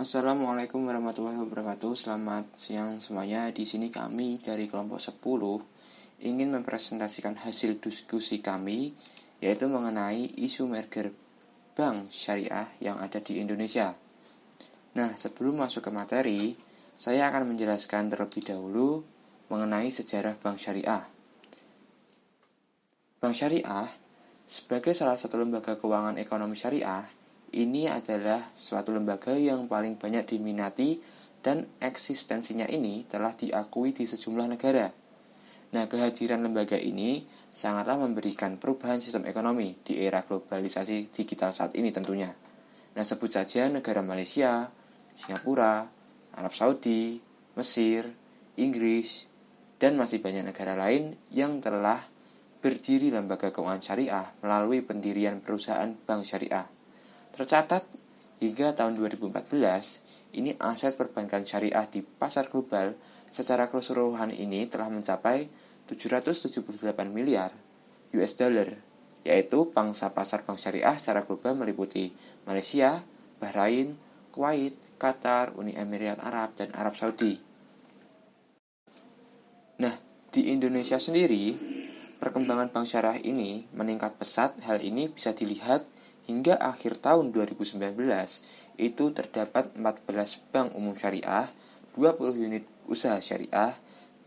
Assalamualaikum warahmatullahi wabarakatuh. Selamat siang semuanya. Di sini kami dari kelompok 10 ingin mempresentasikan hasil diskusi kami, yaitu mengenai isu merger bank syariah yang ada di Indonesia. Nah, sebelum masuk ke materi, saya akan menjelaskan terlebih dahulu mengenai sejarah bank syariah. Bank syariah sebagai salah satu lembaga keuangan ekonomi syariah, ini adalah suatu lembaga yang paling banyak diminati dan eksistensinya ini telah diakui di sejumlah negara. Nah, kehadiran lembaga ini sangatlah memberikan perubahan sistem ekonomi di era globalisasi digital saat ini tentunya. Nah, sebut saja negara Malaysia, Singapura, Arab Saudi, Mesir, Inggris, dan masih banyak negara lain yang telah berdiri lembaga keuangan syariah melalui pendirian perusahaan bank syariah. Tercatat, hingga tahun 2014, ini aset perbankan syariah di pasar global secara keseluruhan ini telah mencapai 778 miliar US dollar, yaitu pangsa pasar bank syariah secara global meliputi Malaysia, Bahrain, Kuwait, Qatar, Uni Emirat Arab, dan Arab Saudi. Nah, di Indonesia sendiri, perkembangan bank syariah ini meningkat pesat. Hal ini bisa dilihat hingga akhir tahun 2019, itu terdapat 14 bank umum syariah, 20 unit usaha syariah,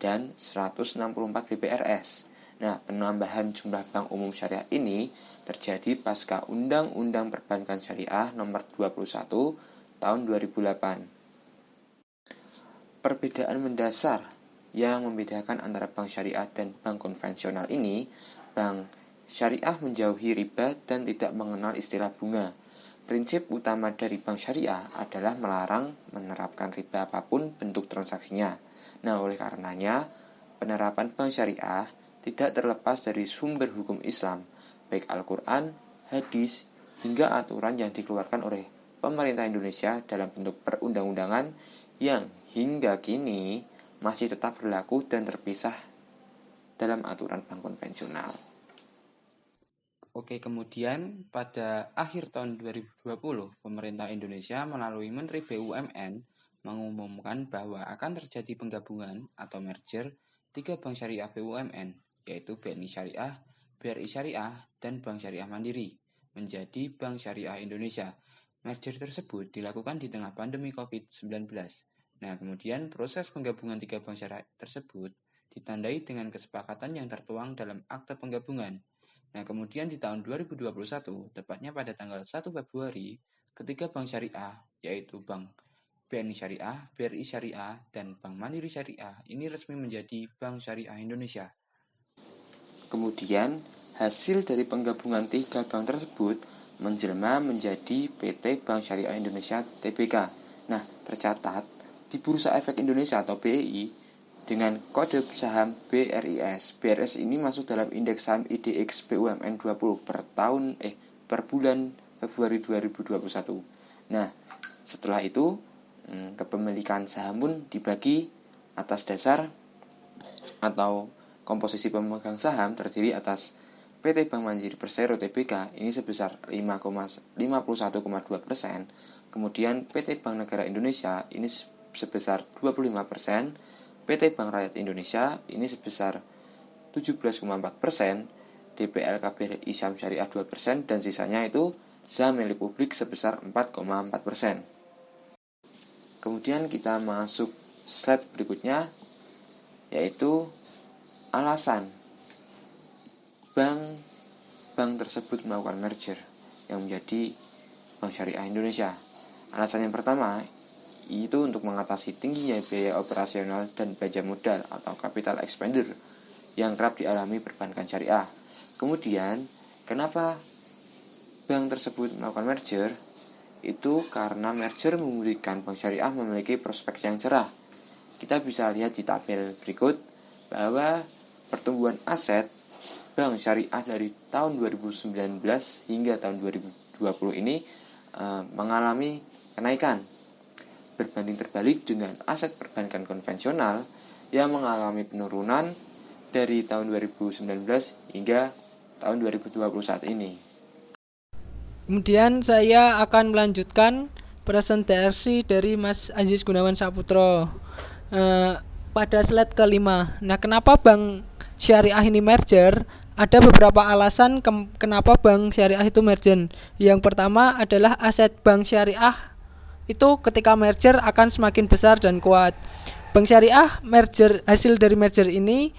dan 164 BPRS. Nah, penambahan jumlah bank umum syariah ini terjadi pasca Undang-Undang Perbankan Syariah Nomor 21 tahun 2008. Perbedaan mendasar yang membedakan antara bank syariah dan bank konvensional ini, bank syariah menjauhi riba dan tidak mengenal istilah bunga. Prinsip utama dari bank syariah adalah melarang menerapkan riba apapun bentuk transaksinya. Nah, oleh karenanya, penerapan bank syariah tidak terlepas dari sumber hukum Islam, baik Al-Quran, hadis, hingga aturan yang dikeluarkan oleh pemerintah Indonesia dalam bentuk perundang-undangan yang hingga kini masih tetap berlaku dan terpisah dalam aturan bank konvensional. Oke, kemudian pada akhir tahun 2020, pemerintah Indonesia melalui Menteri BUMN mengumumkan bahwa akan terjadi penggabungan atau merger 3 bank syariah BUMN, yaitu BNI Syariah, BRI Syariah, dan Bank Syariah Mandiri, menjadi Bank Syariah Indonesia. Merger tersebut dilakukan di tengah pandemi COVID-19. Nah, kemudian proses penggabungan 3 bank syariah tersebut ditandai dengan kesepakatan yang tertuang dalam akte penggabungan. Nah, kemudian di tahun 2021, tepatnya pada tanggal 1 Februari, ketiga bank syariah, yaitu Bank BNI Syariah, BRI Syariah, dan Bank Mandiri Syariah, ini resmi menjadi Bank Syariah Indonesia. Kemudian, hasil dari penggabungan 3 bank tersebut menjelma menjadi PT Bank Syariah Indonesia Tbk. Nah, tercatat di Bursa Efek Indonesia atau BEI dengan kode saham BRIS. BRIS ini masuk dalam indeks saham IDX BUMN 20 per bulan Februari 2021. Nah, setelah itu kepemilikan saham pun dibagi atas dasar atau komposisi pemegang saham terdiri atas PT Bank Mandiri Persero Tbk ini sebesar 51,2%, kemudian PT Bank Negara Indonesia ini sebesar 25%, PT Bank Rakyat Indonesia ini sebesar 17,4%, DPL KBRI Saham Syariah 2%, dan sisanya itu saham milik publik sebesar 4,4%. Kemudian kita masuk slide berikutnya, yaitu alasan bank tersebut melakukan merger yang menjadi Bank Syariah Indonesia. Alasan yang pertama itu untuk mengatasi tingginya biaya operasional dan belanja modal atau capital expenditure yang kerap dialami perbankan syariah. Kemudian, kenapa bank tersebut melakukan merger? Itu karena merger memberikan bank syariah memiliki prospek yang cerah. Kita bisa lihat di tabel berikut bahwa pertumbuhan aset bank syariah dari tahun 2019 hingga tahun 2020 ini mengalami kenaikan berbanding terbalik dengan aset perbankan konvensional yang mengalami penurunan dari tahun 2019 hingga tahun 2020 saat ini. Kemudian saya akan melanjutkan presentasi dari Mas Aziz Gunawan Saputro. Pada slide kelima. Nah, kenapa Bank Syariah ini merger? Ada beberapa alasan kenapa Bank Syariah itu merger. Yang pertama adalah aset Bank Syariah itu ketika merger akan semakin besar dan kuat. Bank Syariah hasil dari merger ini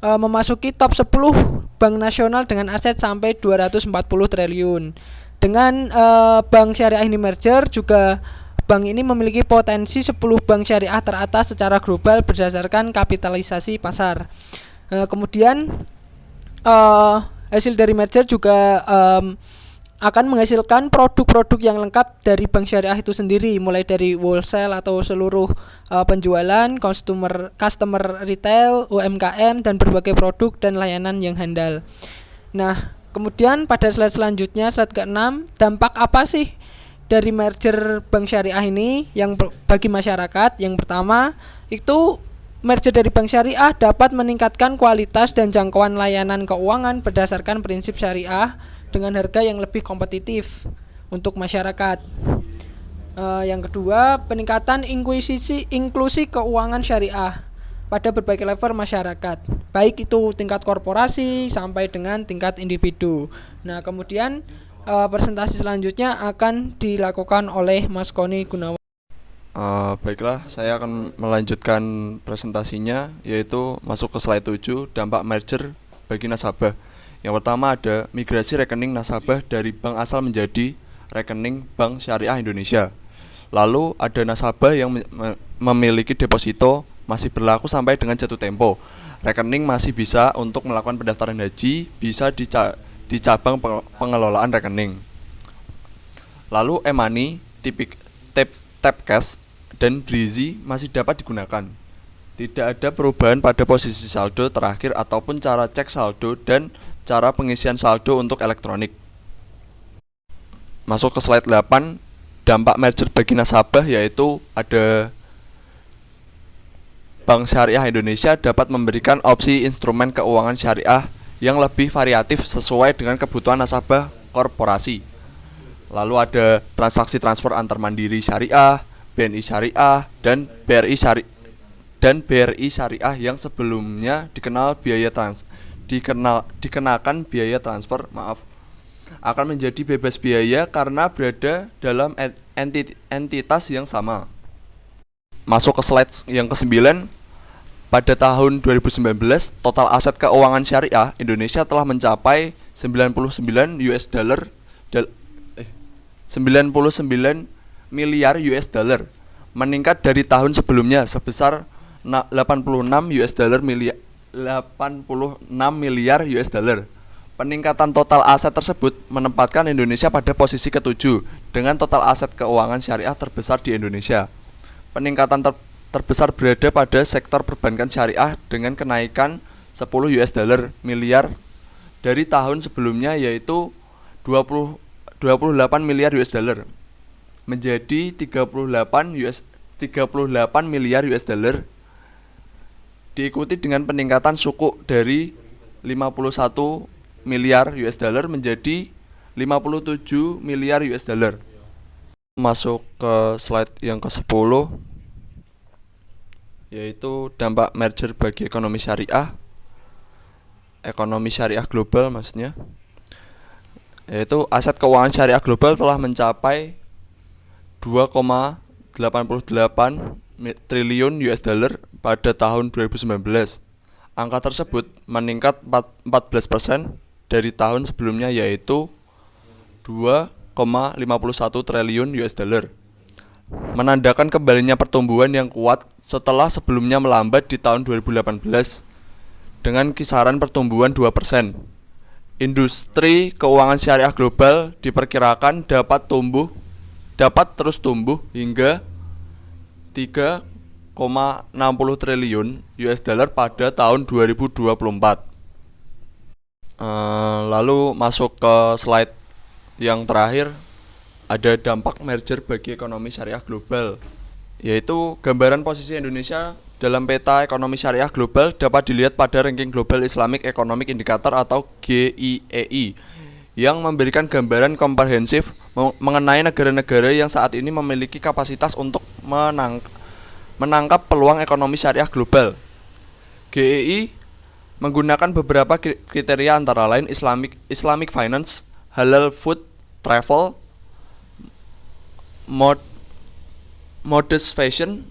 memasuki top 10 bank nasional dengan aset sampai 240 triliun. Dengan Bank Syariah ini merger juga bank ini memiliki potensi 10 bank syariah teratas secara global berdasarkan kapitalisasi pasar. Kemudian hasil dari merger juga akan menghasilkan produk-produk yang lengkap dari bank syariah itu sendiri, mulai dari wholesale atau seluruh penjualan, customer retail, UMKM, dan berbagai produk dan layanan yang handal. Nah, kemudian pada slide selanjutnya, slide ke-6, dampak apa sih dari merger bank syariah ini yang bagi masyarakat? Yang pertama, itu merger dari bank syariah dapat meningkatkan kualitas dan jangkauan layanan keuangan berdasarkan prinsip syariah dengan harga yang lebih kompetitif untuk masyarakat. Yang kedua, peningkatan inklusi keuangan syariah pada berbagai level masyarakat, baik itu tingkat korporasi sampai dengan tingkat individu. Nah, kemudian presentasi selanjutnya akan dilakukan oleh Mas Koni Gunawan. Baiklah, saya akan melanjutkan presentasinya, yaitu masuk ke slide 7, dampak merger bagi nasabah. Yang pertama ada migrasi rekening nasabah dari bank asal menjadi rekening Bank Syariah Indonesia. Lalu ada nasabah yang memiliki deposito masih berlaku sampai dengan jatuh tempo. Rekening masih bisa untuk melakukan pendaftaran haji, bisa di cabang pengelolaan rekening. Lalu e-money, tap cash, dan Breezy masih dapat digunakan. Tidak ada perubahan pada posisi saldo terakhir ataupun cara cek saldo dan cara pengisian saldo untuk elektronik. Masuk ke slide 8, dampak merger bagi nasabah, yaitu ada Bank Syariah Indonesia dapat memberikan opsi instrumen keuangan syariah yang lebih variatif sesuai dengan kebutuhan nasabah korporasi. Lalu ada transaksi transfer antar mandiri syariah, BNI syariah, dan BRI syariah yang sebelumnya dikenakan biaya transfer akan menjadi bebas biaya karena berada dalam entitas yang sama. Masuk ke slide yang ke-9. Pada tahun 2019, total aset keuangan syariah Indonesia telah mencapai 99 miliar US dollar, meningkat dari tahun sebelumnya sebesar 86 miliar US dollar. Peningkatan total aset tersebut menempatkan Indonesia pada posisi ke-7 dengan total aset keuangan syariah terbesar di Indonesia. Peningkatan terbesar berada pada sektor perbankan syariah dengan kenaikan 10 US dollar miliar dari tahun sebelumnya, yaitu 28 miliar US dollar menjadi 38 miliar US dollar, diikuti dengan peningkatan suku dari 51 miliar US dollar menjadi 57 miliar US dollar. Masuk ke slide yang ke-10, yaitu dampak merger bagi ekonomi syariah global maksudnya, yaitu aset keuangan syariah global telah mencapai 2,88 triliun US dollar pada tahun 2019. Angka tersebut meningkat 14% dari tahun sebelumnya, yaitu 2,51 triliun US dollar, menandakan kembalinya pertumbuhan yang kuat setelah sebelumnya melambat di tahun 2018 dengan kisaran pertumbuhan 2%. Industri keuangan syariah global diperkirakan dapat terus tumbuh hingga 3,60 triliun US dollar pada tahun 2024. Lalu masuk ke slide yang terakhir, ada dampak merger bagi ekonomi syariah global, yaitu gambaran posisi Indonesia dalam peta ekonomi syariah global dapat dilihat pada ranking Global Islamic Economic Indicator atau GIEI yang memberikan gambaran komprehensif mengenai negara-negara yang saat ini memiliki kapasitas untuk menangkap peluang ekonomi syariah global. GEI menggunakan beberapa kriteria antara lain Islamic finance, halal food, travel, modest fashion,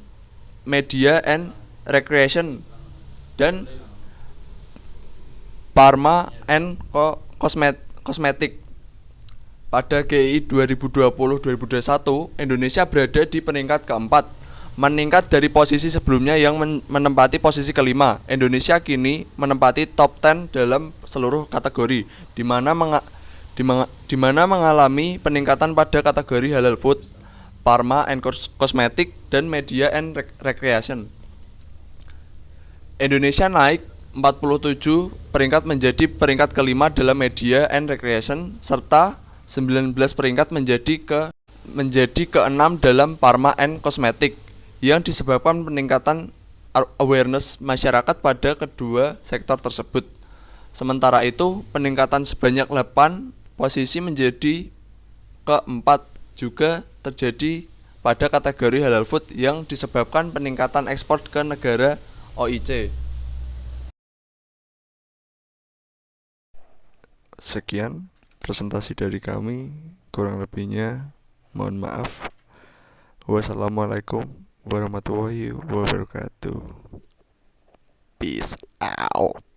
media and recreation, dan pharma and cosmetic. Pada GEI 2020-2021, Indonesia berada di peringkat keempat, meningkat dari posisi sebelumnya yang menempati posisi kelima. Indonesia kini menempati top 10 dalam seluruh kategori, di mana mengalami peningkatan pada kategori halal food, pharma and cosmetic, dan media and recreation. Indonesia naik 47 peringkat menjadi peringkat kelima dalam media and recreation, serta 19 peringkat menjadi ke-6 dalam pharma and cosmetic, yang disebabkan peningkatan awareness masyarakat pada kedua sektor tersebut. Sementara itu, peningkatan sebanyak 8 posisi menjadi ke-4 juga terjadi pada kategori halal food yang disebabkan peningkatan ekspor ke negara OIC. Sekian presentasi dari kami, kurang lebihnya mohon maaf. Wassalamualaikum warahmatullahi wabarakatuh. Peace out.